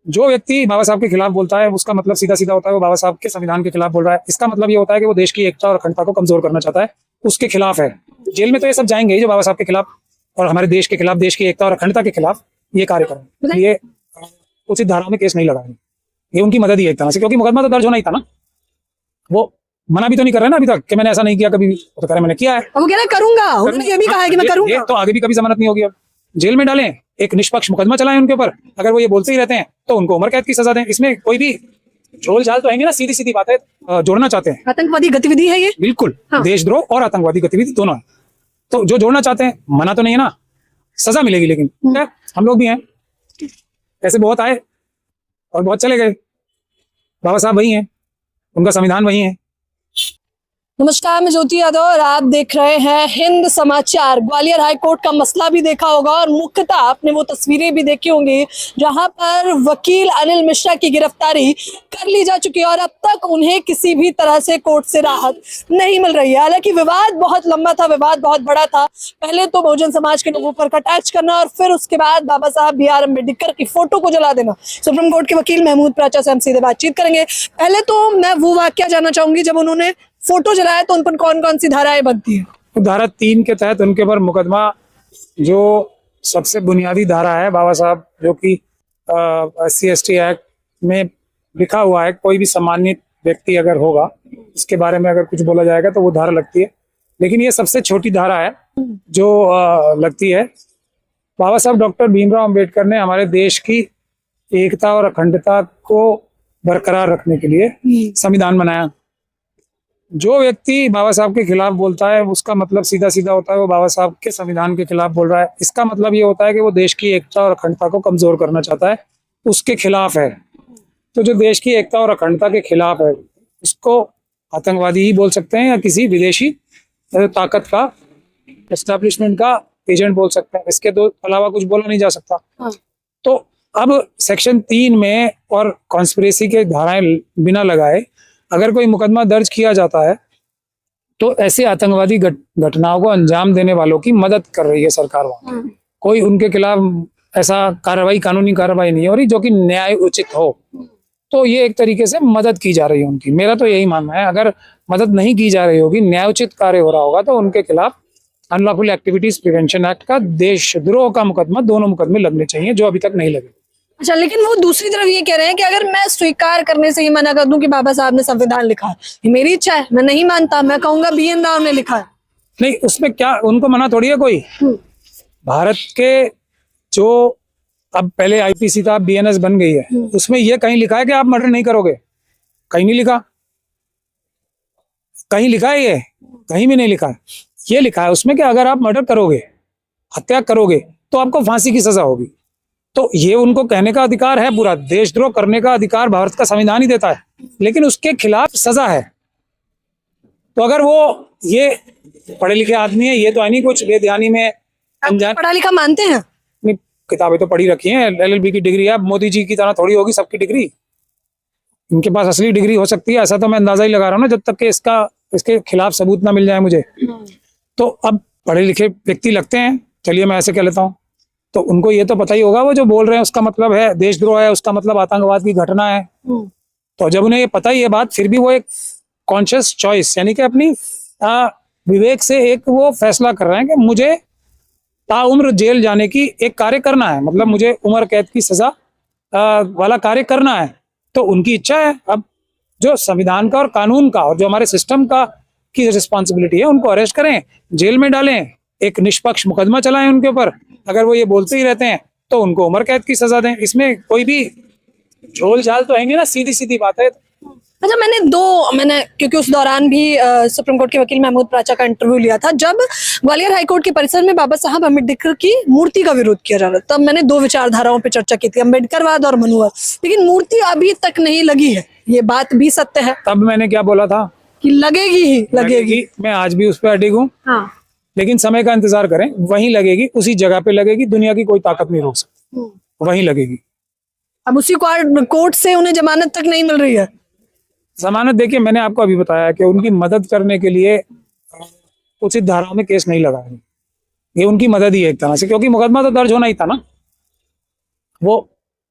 जो व्यक्ति बाबा साहब के खिलाफ बोलता है उसका मतलब सीधा सीधा होता है वो बाबा साहब के संविधान के खिलाफ बोल रहा है। इसका मतलब ये होता है कि वो देश की एकता और अखंडता को कमजोर करना चाहता है, उसके खिलाफ है। जेल में तो ये सब जाएंगे ही जो बाबा साहब के खिलाफ और हमारे देश के खिलाफ, देश की एकता और अखंडता के खिलाफ ये कार्य करें। ये उचित धाराओं में केस नहीं लगाएंगे, ये उनकी मदद ही एक तरह से, क्योंकि मुकदमा तो दर्ज होना ही था ना। वो मना भी तो नहीं कर रहे ना अभी तक कि मैंने ऐसा नहीं किया कभी, तो कह रहे मैंने किया है। वो कह रहे करूंगा, उन्होंने ये भी कहा है कि मैं करूंगा। तो आगे भी कभी जमानत नहीं होगी। अब जेल में डालें, एक निष्पक्ष मुकदमा चलाएं उनके ऊपर, अगर वो ये बोलते ही रहते हैं तो उनको उम्र कैद की सजा दें। इसमें कोई भी झोल झाल तो आएंगे ना, सीधी सीधी बात है। जोड़ना चाहते हैं, आतंकवादी गतिविधि है ये, बिल्कुल। हाँ। देशद्रोह और आतंकवादी गतिविधि दोनों है, तो जो जोड़ना चाहते हैं मना तो नहीं है ना, सजा मिलेगी। लेकिन हम लोग भी हैं, ऐसे बहुत आए और बहुत चले गए। बाबा साहब वही हैं, उनका संविधान वही है। नमस्कार, मैं ज्योति यादव और आप देख रहे हैं हिंद समाचार। ग्वालियर हाईकोर्ट का मसला भी देखा होगा और मुख्यतः आपने वो तस्वीरें भी देखी होंगी जहां पर वकील अनिल मिश्रा की गिरफ्तारी कर ली जा चुकी है और अब तक उन्हें किसी भी तरह से कोर्ट से राहत नहीं मिल रही है। हालांकि विवाद बहुत लंबा था, विवाद बहुत बड़ा था। पहले तो बहुजन समाज के लोगों पर कटाक्ष करना और फिर उसके बाद बाबा साहब बी आर अम्बेडकर की फोटो को जला देना। सुप्रीम कोर्ट के वकील महमूद प्राचा से हम सीधे बातचीत करेंगे। पहले तो मैं वो वाकया जानना चाहूंगी जब उन्होंने फोटो जलाया तो उन पर कौन कौन सी धाराएं बनती है? धारा 3 के तहत उनके ऊपर मुकदमा, जो सबसे बुनियादी धारा है बाबा साहब, जो कि SC/ST एक्ट में लिखा हुआ है, कोई भी सम्मानित व्यक्ति अगर होगा इसके बारे में अगर कुछ बोला जाएगा तो वो धारा लगती है। लेकिन ये सबसे छोटी धारा है जो लगती है। बाबा साहब डॉक्टर भीमराव अंबेडकर ने हमारे देश की एकता और अखंडता को बरकरार रखने के लिए संविधान बनाया। जो व्यक्ति बाबा साहब के खिलाफ बोलता है उसका मतलब सीधा सीधा होता है वो बाबा साहब के संविधान के खिलाफ बोल रहा है। इसका मतलब ये होता है कि वो देश की एकता और अखंडता को कमजोर करना चाहता है, उसके खिलाफ है। तो जो देश की एकता और अखंडता के खिलाफ है उसको आतंकवादी ही बोल सकते हैं या किसी विदेशी ताकत का, एस्टैब्लिशमेंट का एजेंट बोल सकते हैं। इसके दो अलावा कुछ बोला नहीं जा सकता। तो अब सेक्शन 3 में और कॉन्स्पिरेसी के धाराएं बिना लगाए अगर कोई मुकदमा दर्ज किया जाता है तो ऐसे आतंकवादी घटनाओं को अंजाम देने वालों की मदद कर रही है सरकार। वहां कोई उनके खिलाफ ऐसा कार्रवाई, कानूनी कार्रवाई नहीं हो रही जो कि न्याय उचित हो, तो ये एक तरीके से मदद की जा रही है उनकी। मेरा तो यही मानना है, अगर मदद नहीं की जा रही होगी, न्यायोचित कार्य हो रहा होगा, तो उनके खिलाफ अनलॉफुल एक्टिविटीज प्रिवेंशन एक्ट का, देशद्रोह का मुकदमा, दोनों मुकदमे लगने चाहिए जो अभी तक नहीं लगे। अच्छा, लेकिन वो दूसरी तरफ ये कह रहे हैं कि अगर मैं स्वीकार करने से ही मना कर दूं कि बाबा साहब ने संविधान लिखा है, ये मेरी इच्छा है, मैं नहीं मानता, मैं कहूंगा BN राव ने लिखा है। नहीं, उसमें क्या उनको मना थोड़ी है कोई। भारत के जो अब पहले IPC था, BNS बन गई है, उसमें ये कहीं लिखा है कि आप मर्डर नहीं करोगे? कहीं नहीं लिखा। कहीं लिखा है? ये कहीं भी नहीं लिखा है। ये लिखा है उसमें कि अगर आप मर्डर करोगे, हत्या करोगे, तो आपको फांसी की सजा होगी। तो ये उनको कहने का अधिकार है, पूरा देशद्रोह करने का अधिकार भारत का संविधान ही देता है, लेकिन उसके खिलाफ सजा है। तो अगर वो ये पढ़े लिखे आदमी है, ये तो है नहीं कुछ बेध्यानी में अनजान। पढ़ा लिखा मानते हैं? नहीं, किताबें तो पढ़ी रखी हैं, LLB की डिग्री है। मोदी जी की तरह थोड़ी होगी सबकी डिग्री, इनके पास असली डिग्री हो सकती है, ऐसा तो मैं अंदाजा ही लगा रहा हूँ ना, जब तक कि इसके खिलाफ सबूत ना मिल जाए मुझे। तो अब पढ़े लिखे व्यक्ति लगते हैं, चलिए मैं ऐसे कह लेता हूँ, तो उनको ये तो पता ही होगा वो जो बोल रहे हैं उसका मतलब है देशद्रोह है, उसका मतलब आतंकवाद की घटना है। तो जब उन्हें ये पता ही है बात, फिर भी वो एक कॉन्शियस चॉइस, यानी कि अपनी विवेक से एक वो फैसला कर रहे हैं कि मुझे ताउम्र जेल जाने की एक कार्य करना है, मतलब मुझे उम्र कैद की सजा वाला कार्य करना है। तो उनकी इच्छा है। अब जो संविधान का और कानून का और जो हमारे सिस्टम का की रिस्पॉन्सिबिलिटी है, उनको अरेस्ट करें, जेल में डालें, एक निष्पक्ष मुकदमा चलाएं उनके ऊपर। अगर वो ये बोलते ही रहते हैं तो उनको उम्र कैद की सजा दें। इसमें कोई भी झोल झाल तो आएंगे ना, सीधी सीधी बात है। अच्छा, मैंने क्योंकि उस दौरान भी सुप्रीम कोर्ट के वकील महमूद प्राचा का इंटरव्यू लिया था जब ग्वालियर हाईकोर्ट के परिसर में बाबा साहब अम्बेडकर की मूर्ति का विरोध किया जा रहा था। तब मैंने दो विचारधाराओं पर चर्चा की थी, अम्बेडकरवाद और मनुवाद। लेकिन मूर्ति अभी तक नहीं लगी है, ये बात भी सत्य है। तब मैंने क्या बोला था कि लगेगी ही लगेगी। मैं आज भी उस पर अडिग हूँ। हाँ। लेकिन समय का इंतजार करें, वहीं लगेगी, उसी जगह पे लगेगी, दुनिया की कोई ताकत नहीं रोक सकती, वहीं लगेगी। अब उसी कोर्ट से उन्हें जमानत तक नहीं मिल रही है। जमानत देखिए, मैंने आपको अभी बताया कि उनकी मदद करने के लिए उचित धाराओं में केस नहीं लगाएंगे, ये उनकी मदद ही है एक तरह से, क्योंकि मुकदमा तो दर्ज होना ही था ना। वो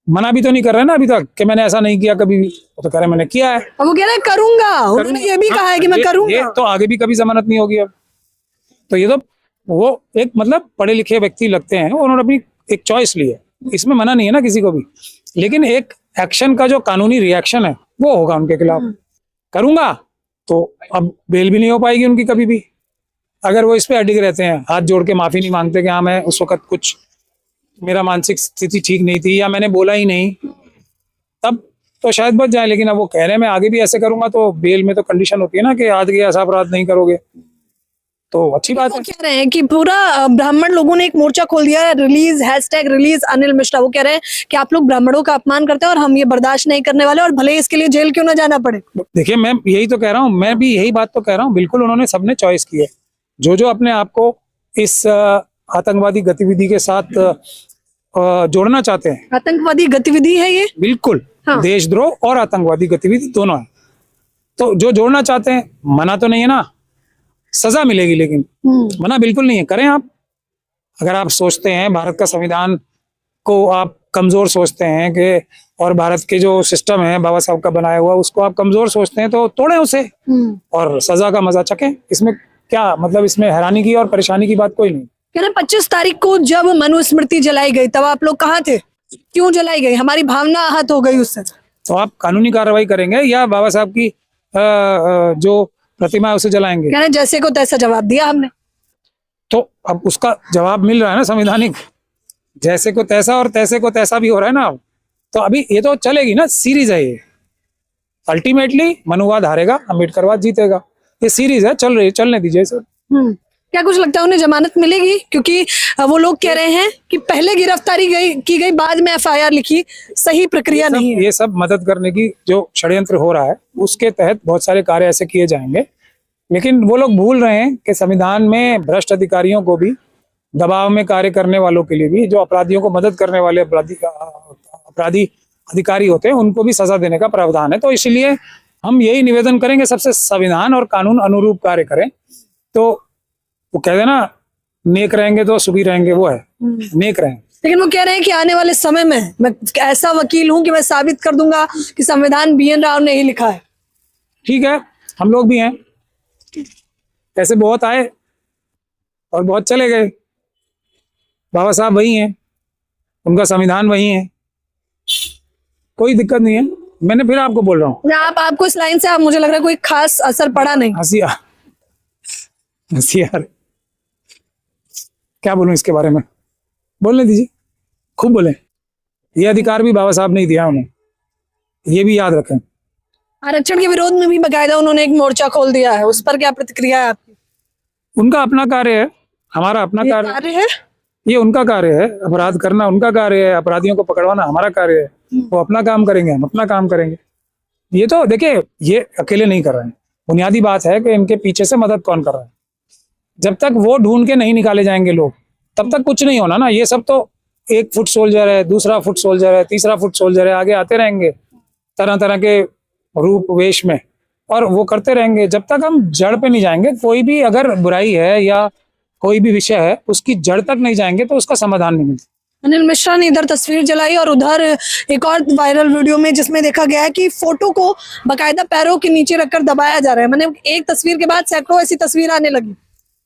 मना भी तो नहीं कर रहे ना अभी तक कि मैंने ऐसा नहीं किया कभी भी। वो तो कह रहे मैंने किया है। अब वो कह रहे हैं करूंगा, उन्होंने ये भी कहा है कि मैं ये करूंगा। तो आगे भी कभी जमानत नहीं होगी अब। तो ये तो वो एक मतलब पढ़े लिखे व्यक्ति लगते हैं, उन्होंने अपनी एक चॉइस ली है, इसमें मना नहीं है ना किसी को भी। लेकिन एक एक्शन का जो कानूनी रिएक्शन है वो होगा उनके खिलाफ। करूंगा तो अब बेल भी नहीं हो पाएगी उनकी कभी भी। अगर वो इस पे अडिग रहते हैं, हाथ जोड़ के माफी नहीं मांगते कि हाँ मैं उस वक्त कुछ मेरा मानसिक स्थिति ठीक नहीं थी या मैंने बोला ही नहीं, तब तो शायद बच जाए। लेकिन अब वो कह रहे हैं मैं आगे भी ऐसे करूंगा, तो बेल में तो कंडीशन होती है ना कि आगे ऐसा अपराध नहीं करोगे, तो अच्छी बात वो है। कह रहे हैं कि पूरा ब्राह्मण लोगों ने एक मोर्चा खोल दिया है, रिलीज #रिलीज अनिल मिश्रा। वो कह रहे हैं कि आप लोग ब्राह्मणों का अपमान करते हैं और हम ये बर्दाश्त नहीं करने वाले, और भले ही इसके लिए जेल क्यों ना जाना पड़े। देखिए मैं यही तो कह रहा हूँ, मैं भी यही बात तो कह रहा हूँ। बिल्कुल उन्होंने सबने चॉइस की है। जो अपने आप को इस आतंकवादी गतिविधि के साथ जोड़ना चाहते हैं। आतंकवादी गतिविधि है ये, बिल्कुल हाँ। देशद्रोह और आतंकवादी गतिविधि दोनों है। तो जो जोड़ना चाहते हैं, मना तो नहीं है ना, सजा मिलेगी, लेकिन मना बिल्कुल नहीं है। करें आप, अगर आप सोचते हैं भारत का संविधान को आप कमजोर सोचते हैं कि, और भारत के जो सिस्टम है बाबा साहब का बनाया हुआ उसको आप कमजोर सोचते हैं, तो तोड़ें उसे और सजा का मजा चखें। इसमें क्या मतलब, इसमें हैरानी की और परेशानी की बात कोई नहीं। कह रहे 25 तारीख को जब मनुस्मृति जलाई गई तब आप लोग कहाँ थे, क्यों जलाई गई, हमारी भावना आहत हो गई उससे। तो आप कानूनी कार्रवाई करेंगे या बाबा साहब की जो प्रतिमा है उसे जलाएंगे? कह रहे जैसे को तैसा जवाब दिया हमने। तो अब उसका जवाब मिल रहा है ना संवैधानिक, जैसे को तैसा और तैसे को तैसा भी हो रहा है ना। तो अभी ये तो चलेगी ना, सीरीज है ये। अल्टीमेटली मनुवाद हारेगा, अम्बेडकरवाद जीतेगा। ये सीरीज है, चल रही है, चलने दीजिए सर। क्या कुछ लगता है उन्हें जमानत मिलेगी, क्योंकि वो लोग कह रहे हैं कि पहले गिरफ्तारी की गई, बाद में FIR लिखी, सही प्रक्रिया नहीं है। ये सब मदद करने की जो षड्यंत्र हो रहा है उसके तहत बहुत सारे कार्य ऐसे किए जाएंगे। लेकिन वो लोग भूल रहे हैं कि संविधान में भ्रष्ट अधिकारियों को भी, दबाव में कार्य करने वालों के लिए भी, जो अपराधियों को मदद करने वाले अपराधी अधिकारी होते हैं, उनको भी सजा देने का प्रावधान है। तो इसलिए हम यही निवेदन करेंगे सबसे, संविधान और कानून अनुरूप कार्य करें। तो वो कहते हैं ना, नेक रहेंगे तो सुखी रहेंगे, वो है, नेक रहें। लेकिन वो कह रहे हैं कि आने वाले समय में मैं ऐसा वकील हूं कि मैं साबित कर दूंगा कि संविधान BN राव ने ही लिखा है। ठीक है, हम लोग भी हैं, ऐसे बहुत आए और बहुत चले गए। बाबा साहब वही हैं, उनका संविधान वही है, कोई दिक्कत नहीं है। मैंने फिर आपको बोल रहा हूँ, आपको इस लाइन से आप, मुझे लग रहा है कोई खास असर पड़ा नहीं। हंसी यार, क्या बोलूं इसके बारे में, बोलने दीजिए, खूब बोले। ये अधिकार भी बाबा साहब ने ही दिया उन्हें, ये भी याद रखें। आरक्षण के विरोध में भी बकायदा उन्होंने एक मोर्चा खोल दिया है, उस पर क्या प्रतिक्रिया है आपकी? उनका अपना कार्य है, हमारा अपना कार्य है। ये उनका कार्य है, अपराध करना उनका कार्य है, अपराधियों को पकड़वाना हमारा कार्य है। वो अपना काम करेंगे, हम अपना काम करेंगे। ये तो देखिए, ये अकेले नहीं कर रहे हैं। बुनियादी बात है कि इनके पीछे से मदद कौन कर रहा है। जब तक वो ढूंढ के नहीं निकाले जाएंगे लोग, तब तक कुछ नहीं होना ना। ये सब तो 1 फुट सोल्जर है, दूसरा फुट सोल्जर है, तीसरा फुट सोल्जर है, आगे आते रहेंगे तरह तरह के रूप वेश में, और वो करते रहेंगे जब तक हम जड़ पे नहीं जाएंगे। कोई भी अगर बुराई है या कोई भी विषय है, उसकी जड़ तक नहीं जाएंगे तो उसका समाधान नहीं मिलता। अनिल मिश्रा ने इधर तस्वीर जलाई और उधर एक और वायरल वीडियो में जिसमें देखा गया है कि फोटो को बकायदा पैरों के नीचे रखकर दबाया जा रहा है। मैंने एक तस्वीर के बाद सैकड़ों ऐसी तस्वीर आने लगी,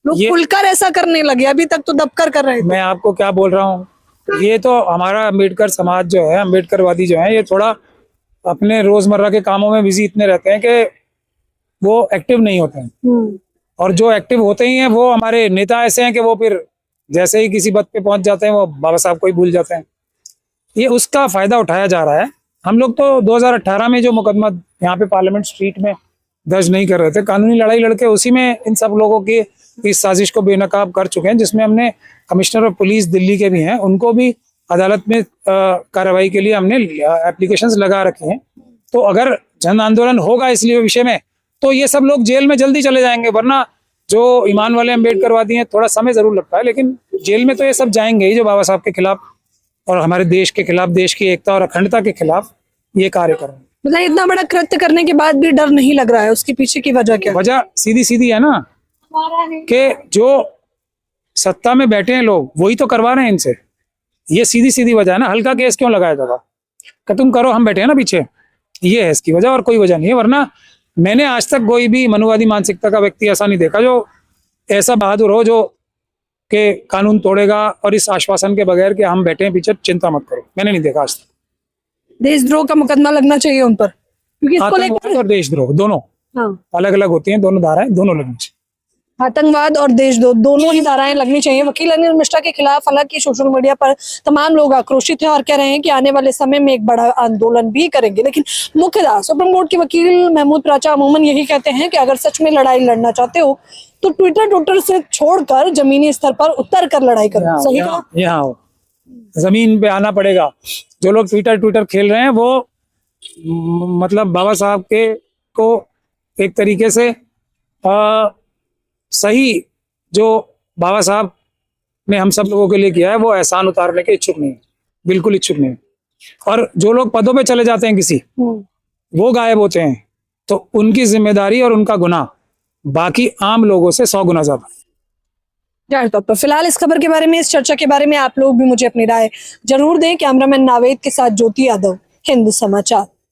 लोग खुलकर ऐसा करने लगे। अभी तक तो दबकर कर रहे थे। मैं आपको क्या बोल रहा हूँ, ये तो हमारा अम्बेडकर समाज जो है, अम्बेडकरवादी जो है, ये थोड़ा अपने रोजमर्रा के कामों में बिजी इतने रहते हैं कि वो एक्टिव नहीं होते हैं। और जो एक्टिव होते ही हैं वो हमारे नेता ऐसे हैं कि वो फिर जैसे ही किसी पद पे पहुंच जाते हैं वो बाबा साहब को ही भूल जाते हैं। ये उसका फायदा उठाया जा रहा है। हम लोग तो 2018 में जो मुकदमा यहाँ पे पार्लियामेंट स्ट्रीट में दर्ज नहीं कर रहे थे, कानूनी लड़ाई लड़के उसी में इन सब लोगों की इस साजिश को बेनकाब कर चुके हैं, जिसमें हमने कमिश्नर ऑफ पुलिस दिल्ली के भी हैं, उनको भी अदालत में कार्रवाई के लिए हमने एप्लीकेशंस लगा रखे हैं। तो अगर जन आंदोलन होगा इसलिए विषय में, तो ये सब लोग जेल में जल्दी चले जाएंगे। वरना जो ईमान वाले अम्बेडकरवादी हैं, थोड़ा समय जरूर लगता है, लेकिन जेल में तो ये सब जाएंगे ही, जो बाबा साहब के खिलाफ और हमारे देश के खिलाफ, देश की एकता और अखंडता के खिलाफ ये कार्य कर रहे हैं। मतलब इतना बड़ा कृत्य करने के बाद भी डर नहीं लग रहा है, उसके पीछे की वजह क्या? वजह सीधी सीधी है ना, कि जो सत्ता में बैठे हैं लोग वही तो करवा रहे हैं इनसे। ये सीधी सीधी वजह है ना। हल्का केस क्यों लगाया जाता? कि तुम करो, हम बैठे हैं ना पीछे। ये है इसकी वजह, और कोई वजह नहीं है। वरना मैंने आज तक कोई भी मनुवादी मानसिकता का व्यक्ति ऐसा नहीं देखा जो ऐसा बहादुर हो जो के कानून तोड़ेगा और इस आश्वासन के बगैर कि हम बैठे हैं पीछे, चिंता मत करो। मैंने नहीं देखा आज तक। देशद्रोह का मुकदमा लगना चाहिए उन पर, क्योंकि इसको आतंकवाद लेकर और देशद्रोह दोनों हाँ, अलग अलग होती हैं, दोनों धाराएं दोनों लगनी चाहिए। आतंकवाद और देशद्रोह दोनों ही धाराएं लगनी चाहिए। वकील अनिल मिश्रा के खिलाफ हालांकि सोशल मीडिया पर तमाम लोग आक्रोशित हैं और कह रहे हैं कि आने वाले समय में एक बड़ा आंदोलन भी करेंगे। लेकिन मुख्यतः सुप्रीम कोर्ट के वकील महमूद प्राचा अमूमन यही कहते हैं कि अगर सच में लड़ाई लड़ना चाहते हो तो ट्विटर से छोड़कर जमीनी स्तर पर उतर कर लड़ाई करो। सही कहा? यहाँ हो, जमीन पे आना पड़ेगा। जो लोग ट्विटर खेल रहे हैं वो मतलब बाबा साहब के को एक तरीके से सही जो बाबा साहब ने हम सब लोगों के लिए किया है वो एहसान उतारने के इच्छुक नहीं है, बिल्कुल इच्छुक नहीं है। और जो लोग पदों पे चले जाते हैं किसी, वो गायब होते हैं, तो उनकी जिम्मेदारी और उनका गुनाह बाकी आम लोगों से 100 गुना ज्यादा। जाहिर तौर पर फिलहाल इस खबर के बारे में, इस चर्चा के बारे में आप लोग भी मुझे अपनी राय जरूर दें। कैमरामैन नावेद के साथ ज्योति यादव, हिंद समाचार।